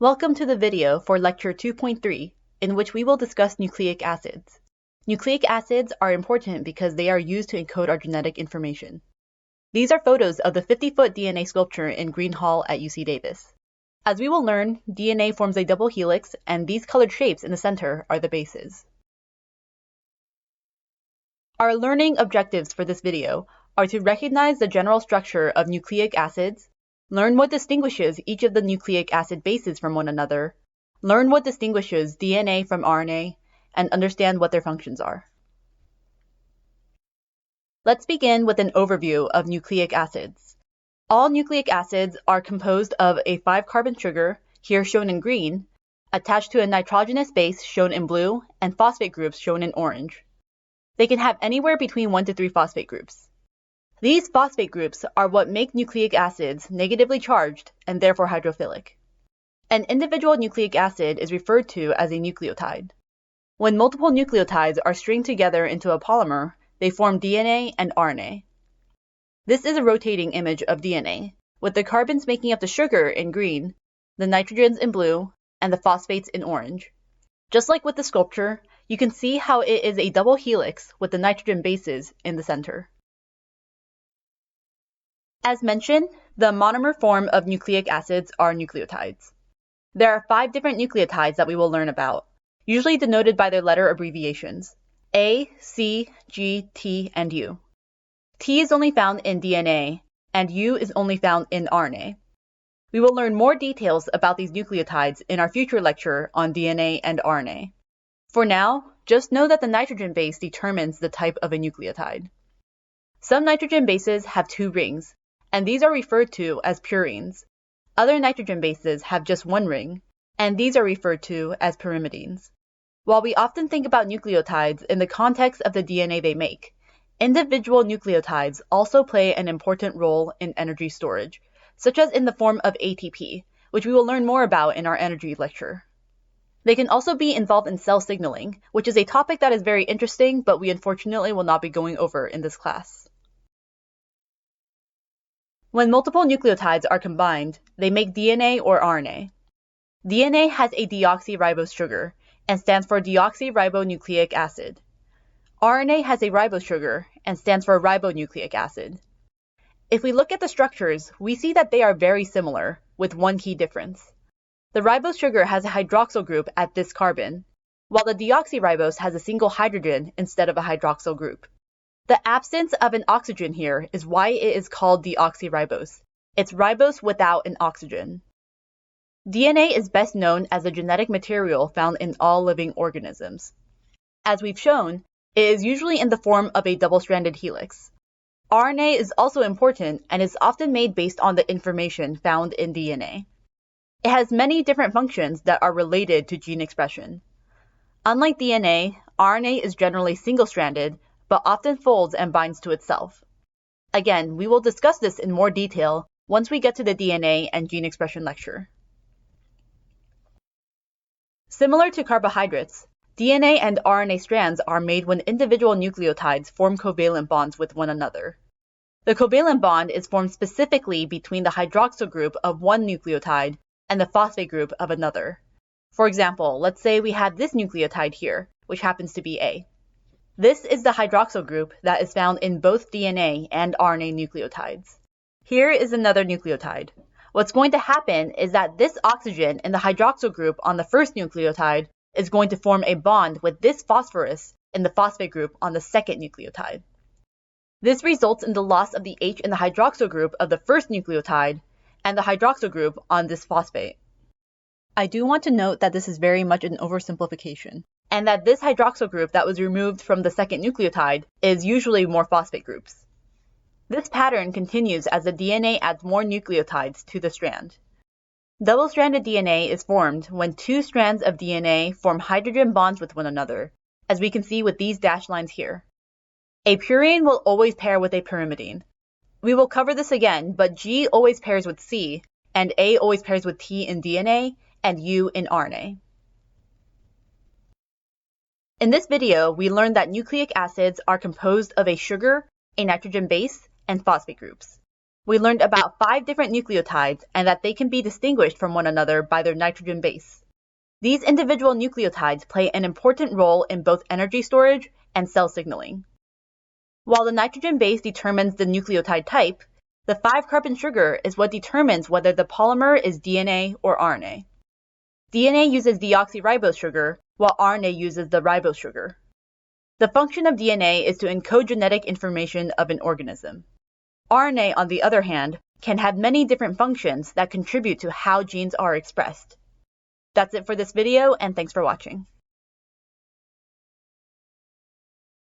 Welcome to the video for Lecture 2.3, in which we will discuss nucleic acids. Nucleic acids are important because they are used to encode our genetic information. These are photos of the 50-foot DNA sculpture in Green Hall at UC Davis. As we will learn, DNA forms a double helix, and these colored shapes in the center are the bases. Our learning objectives for this video are to recognize the general structure of nucleic acids, learn what distinguishes each of the nucleic acid bases from one another, learn what distinguishes DNA from RNA, and understand what their functions are. Let's begin with an overview of nucleic acids. All nucleic acids are composed of a 5-carbon sugar, here shown in green, attached to a nitrogenous base shown in blue, and phosphate groups shown in orange. They can have anywhere between 1 to 3 phosphate groups. These phosphate groups are what make nucleic acids negatively charged and therefore hydrophilic. An individual nucleic acid is referred to as a nucleotide. When multiple nucleotides are stringed together into a polymer, they form DNA and RNA. This is a rotating image of DNA, with the carbons making up the sugar in green, the nitrogens in blue, and the phosphates in orange. Just like with the sculpture, you can see how it is a double helix with the nitrogen bases in the center. As mentioned, the monomer form of nucleic acids are nucleotides. There are 5 different nucleotides that we will learn about, usually denoted by their letter abbreviations: A, C, G, T, and U. T is only found in DNA, and U is only found in RNA. We will learn more details about these nucleotides in our future lecture on DNA and RNA. For now, just know that the nitrogen base determines the type of a nucleotide. Some nitrogen bases have 2 rings, and these are referred to as purines. Other nitrogen bases have just 1 ring, and these are referred to as pyrimidines. While we often think about nucleotides in the context of the DNA they make, individual nucleotides also play an important role in energy storage, such as in the form of ATP, which we will learn more about in our energy lecture. They can also be involved in cell signaling, which is a topic that is very interesting, but we unfortunately will not be going over in this class. When multiple nucleotides are combined, they make DNA or RNA. DNA has a deoxyribose sugar and stands for deoxyribonucleic acid. RNA has a ribose sugar and stands for ribonucleic acid. If we look at the structures, we see that they are very similar, with 1 key difference. The ribose sugar has a hydroxyl group at this carbon, while the deoxyribose has a single hydrogen instead of a hydroxyl group. The absence of an oxygen here is why it is called deoxyribose. It's ribose without an oxygen. DNA is best known as the genetic material found in all living organisms. As we've shown, it is usually in the form of a double-stranded helix. RNA is also important and is often made based on the information found in DNA. It has many different functions that are related to gene expression. Unlike DNA, RNA is generally single-stranded, but often folds and binds to itself. Again, we will discuss this in more detail once we get to the DNA and gene expression lecture. Similar to carbohydrates, DNA and RNA strands are made when individual nucleotides form covalent bonds with one another. The covalent bond is formed specifically between the hydroxyl group of one nucleotide and the phosphate group of another. For example, let's say we had this nucleotide here, which happens to be A. This is the hydroxyl group that is found in both DNA and RNA nucleotides. Here is another nucleotide. What's going to happen is that this oxygen in the hydroxyl group on the first nucleotide is going to form a bond with this phosphorus in the phosphate group on the second nucleotide. This results in the loss of the H in the hydroxyl group of the first nucleotide and the hydroxyl group on this phosphate. I do want to note that this is very much an oversimplification, and that this hydroxyl group that was removed from the second nucleotide is usually more phosphate groups. This pattern continues as the DNA adds more nucleotides to the strand. Double-stranded DNA is formed when 2 strands of DNA form hydrogen bonds with one another, as we can see with these dashed lines here. A purine will always pair with a pyrimidine. We will cover this again, but G always pairs with C, and A always pairs with T in DNA, and U in RNA. In this video, we learned that nucleic acids are composed of a sugar, a nitrogen base, and phosphate groups. We learned about 5 different nucleotides and that they can be distinguished from one another by their nitrogen base. These individual nucleotides play an important role in both energy storage and cell signaling. While the nitrogen base determines the nucleotide type, the 5-carbon sugar is what determines whether the polymer is DNA or RNA. DNA uses deoxyribose sugar, while RNA uses the ribose sugar. The function of DNA is to encode genetic information of an organism. RNA, on the other hand, can have many different functions that contribute to how genes are expressed. That's it for this video, and thanks for watching.